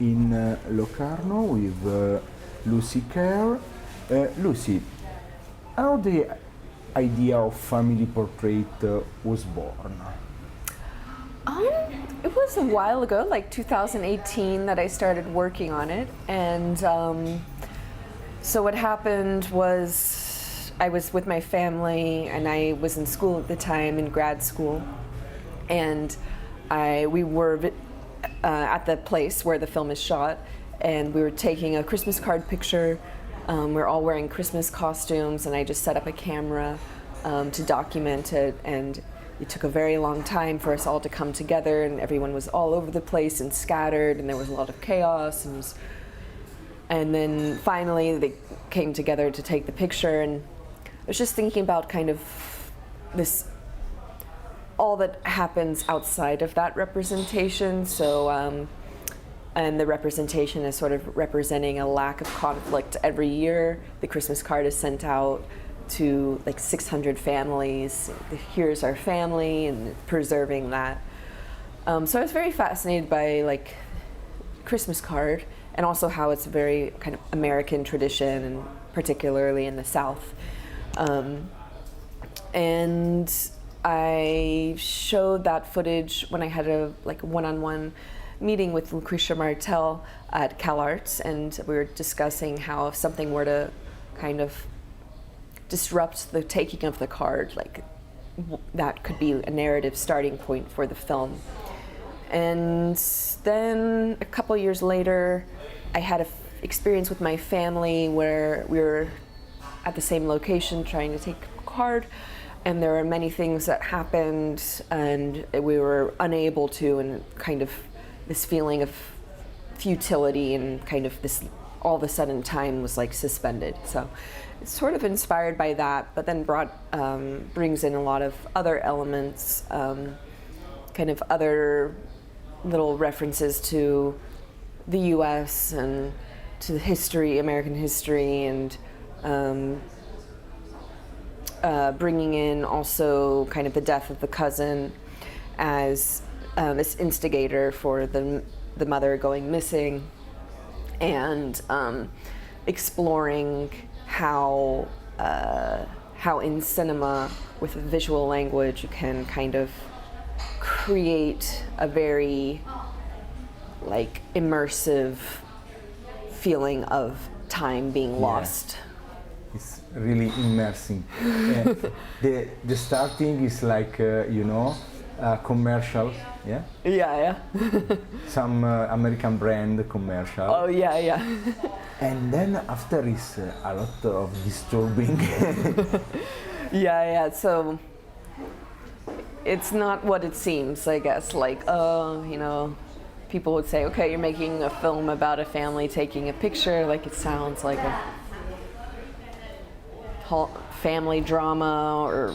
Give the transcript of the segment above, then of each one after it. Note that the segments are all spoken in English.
in Locarno with Lucy Kerr. Lucy, how the idea of family portrait was born? It was a while ago, like 2018, that I started working on it. And so what happened was I was with my family, and I was in school at the time, in grad school. And we were at the place where the film is shot, and we were taking a Christmas card picture. We were all wearing Christmas costumes, and I just set up a camera to document it. And it took a very long time for us all to come together, and everyone was all over the place and scattered, and there was a lot of chaos. And then finally they came together to take the picture, and I was just thinking about kind of this, all that happens outside of that representation. So, and the representation is sort of representing a lack of conflict. Every year, the Christmas card is sent out to like 600 families. Here's our family, and preserving that. So I was very fascinated by like Christmas card, and also how it's a very kind of American tradition, and particularly in the South. And I showed that footage when I had a like one-on-one meeting with Lucretia Martel at CalArts, and we were discussing how if something were to kind of disrupt the taking of the card, like that could be a narrative starting point for the film. And then a couple years later, I had an experience with my family where we were at the same location trying to take a card, and there were many things that happened, and we were unable to, and kind of this feeling of futility, and kind of this, all of a sudden time was like suspended. So it's sort of inspired by that, but then brings in a lot of other elements, kind of other little references to the US and to the history, American history, and bringing in also kind of the death of the cousin as this instigator for the mother going missing, and exploring how in cinema with visual language you can kind of create a very like immersive feeling of time being lost. It's really immersing. The starting is like commercial, yeah. Yeah. Some American brand commercial. Oh yeah. And then after is a lot of disturbing. Yeah. So it's not what it seems, I guess. Like, people would say, okay, you're making a film about a family taking a picture. Like, it sounds like a family drama or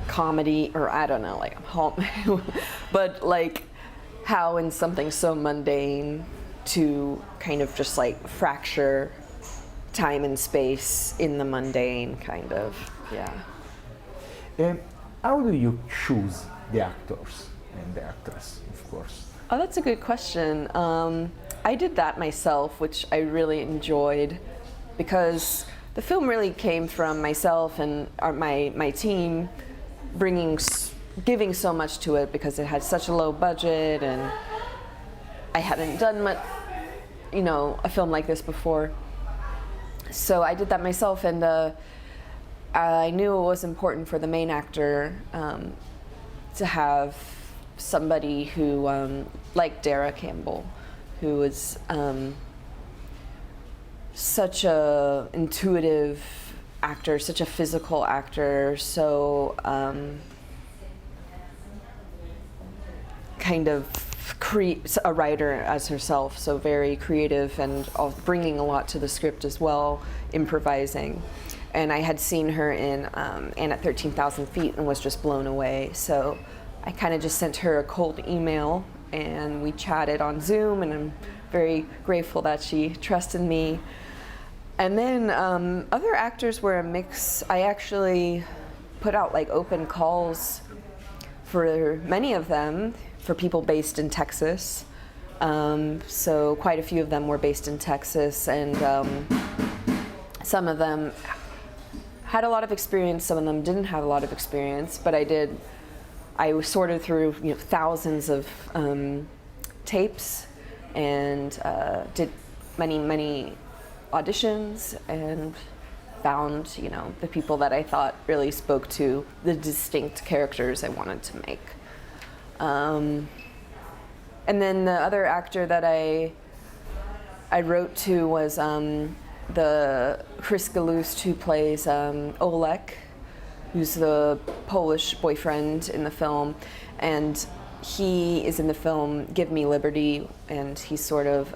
comedy, or I don't know, like, but like how in something so mundane to kind of just like fracture time and space in the mundane, kind of, yeah. How do you choose the actors and the actress, of course? Oh, that's a good question. I did that myself, which I really enjoyed, because the film really came from myself and my team giving so much to it, because it had such a low budget, and I hadn't done much, a film like this before. So I did that myself, and I knew it was important for the main actor to have somebody who, like Dara Campbell, who was such a intuitive actor, such a physical actor, so kind of a writer as herself, so very creative, and bringing a lot to the script as well, improvising. And I had seen her in Anne at 13,000 Feet and was just blown away. So I kind of just sent her a cold email, and we chatted on Zoom, and I'm very grateful that she trusted me. And then other actors were a mix. I actually put out like open calls for many of them, for people based in Texas. So quite a few of them were based in Texas, and some of them had a lot of experience, some of them didn't have a lot of experience, but I sorted through thousands of tapes and did many auditions and found the people that I thought really spoke to the distinct characters I wanted to make. And then the other actor that I wrote to was the Chris Galust, who plays Olek, who's the Polish boyfriend in the film, and he is in the film Give Me Liberty, and he's sort of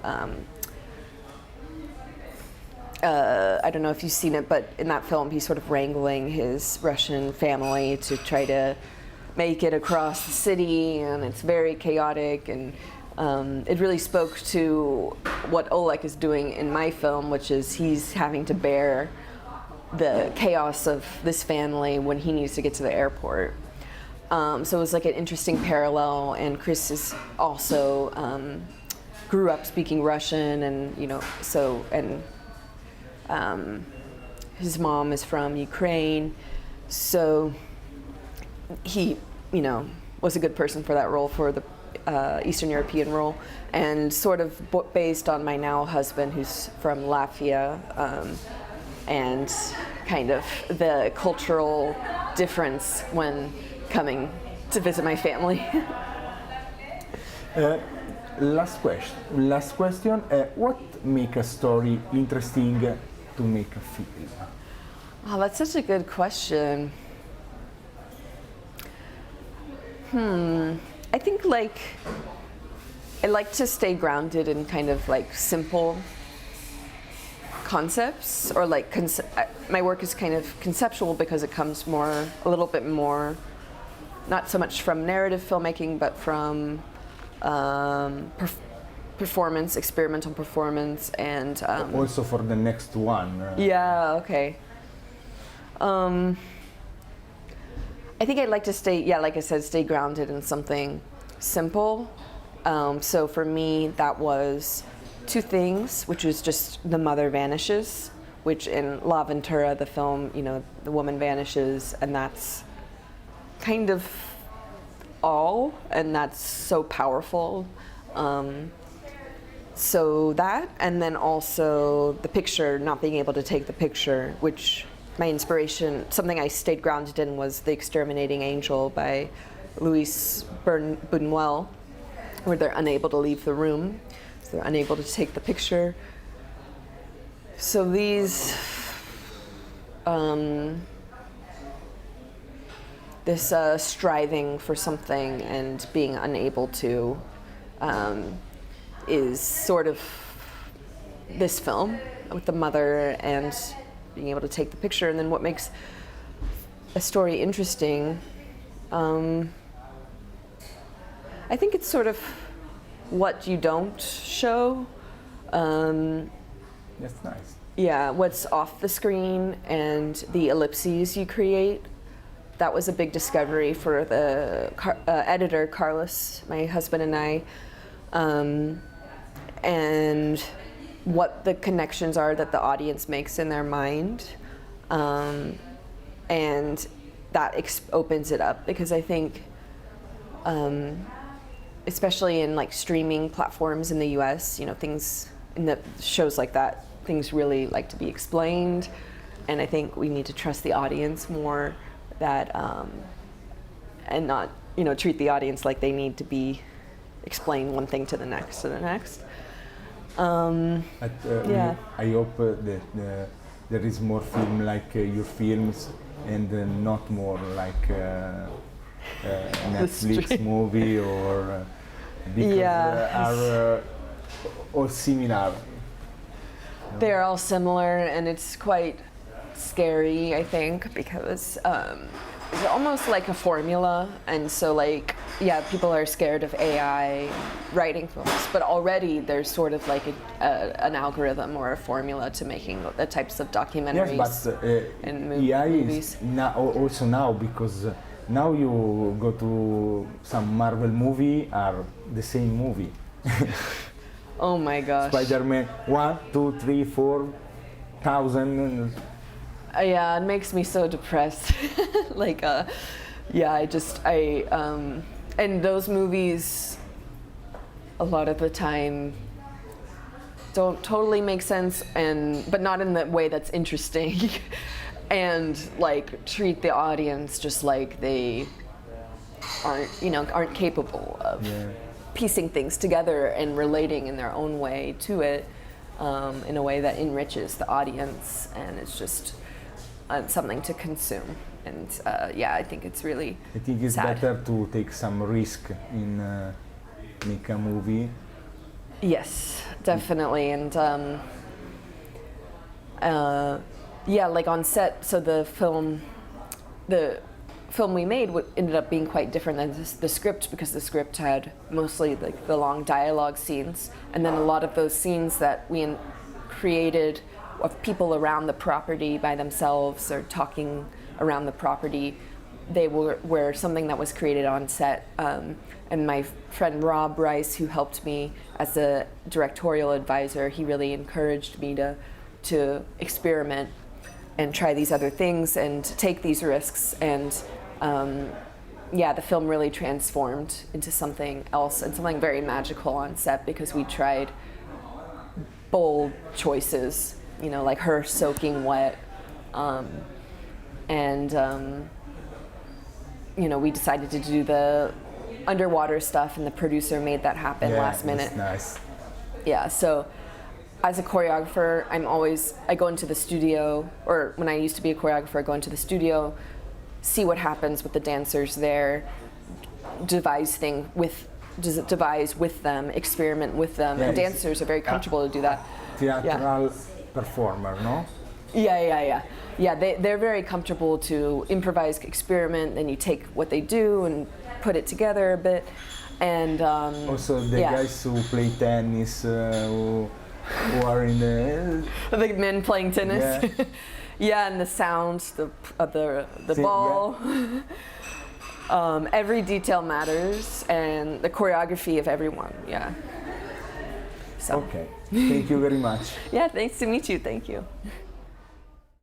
I don't know if you've seen it, but in that film he's sort of wrangling his Russian family to try to make it across the city, and it's very chaotic, and it really spoke to what Olek is doing in my film, which is he's having to bear the chaos of this family when he needs to get to the airport. So it was like an interesting parallel, and Chris is also grew up speaking Russian, and his mom is from Ukraine, so he was a good person for that role, for the Eastern European role, and sort of based on my now husband, who's from Latvia, and kind of the cultural difference when coming to visit my family. Last question. What makes a story interesting to make a film? Oh, that's such a good question. I think I like to stay grounded in kind of simple concepts, or my work is kind of conceptual because it comes a little bit more, not so much from narrative filmmaking, but from performance, experimental performance, and also for the next one. Yeah, okay. I think I'd like to stay grounded in something simple. So for me, that was two things, which was just the mother vanishes, which in La Ventura, the film, the woman vanishes, and that's kind of all, and that's so powerful. So that, and then also the picture, not being able to take the picture, which my inspiration, something I stayed grounded in, was The Exterminating Angel by Luis Buñuel, where they're unable to leave the room, so they're unable to take the picture. So these, this striving for something and being unable to, is sort of this film with the mother and being able to take the picture. And then what makes a story interesting, I think it's sort of what you don't show. That's nice. Yeah, what's off the screen and the ellipses you create. That was a big discovery for the editor, Carlos, my husband, and I. And what the connections are that the audience makes in their mind. And that opens it up, because I think, especially in streaming platforms in the US, things in the shows like that, things really like to be explained. And I think we need to trust the audience more, that, and not, treat the audience like they need to be explain one thing to the next to the next. Yeah. I hope that there is more film like your films, and not more like Netflix movie, or because are all similar. They're all similar, and it's quite scary, I think, because it's almost like a formula, and so people are scared of AI writing films, but already there's sort of an algorithm or a formula to making the types of documentaries. Yes, but and AI movies. is now, because now you go to some Marvel movie, are the same movie. Oh my gosh. Spider-Man 1, 2, 3, 4,000. Yeah, it makes me so depressed. Like, yeah, and those movies, a lot of the time, don't totally make sense, but not in the way that's interesting, and like treat the audience just like they aren't capable of piecing things together and relating in their own way to it, in a way that enriches the audience, and it's just something to consume. And yeah, I think it's really I think it's sad. better to take some risk in make a movie. Yes, definitely. And yeah, like on set, so the film we made ended up being quite different than the script, because the script had mostly like the long dialogue scenes, and then a lot of those scenes that we created of people around the property by themselves or talking around the property, they were something that was created on set. And my friend Rob Rice, who helped me as a directorial advisor, he really encouraged me to experiment and try these other things and take these risks. And yeah, the film really transformed into something else and something very magical on set, because we tried bold choices, like her soaking wet, and we decided to do the underwater stuff, and the producer made that happen last minute. That's nice. Yeah, so as a choreographer, I go into the studio, or when I used to be a choreographer, I go into the studio, see what happens with the dancers there, devise with them, experiment with them, and dancers are very comfortable to do that. Theatrical performer, no? Yeah. They're very comfortable to improvise, experiment, and you take what they do and put it together a bit. And also the guys who play tennis, who are in the men playing tennis. Yeah. Yeah, and the sound of the ball. Yeah. Every detail matters, and the choreography of everyone. Yeah. So. Okay. Thank you very much. Yeah, thanks to meet you. Thank you.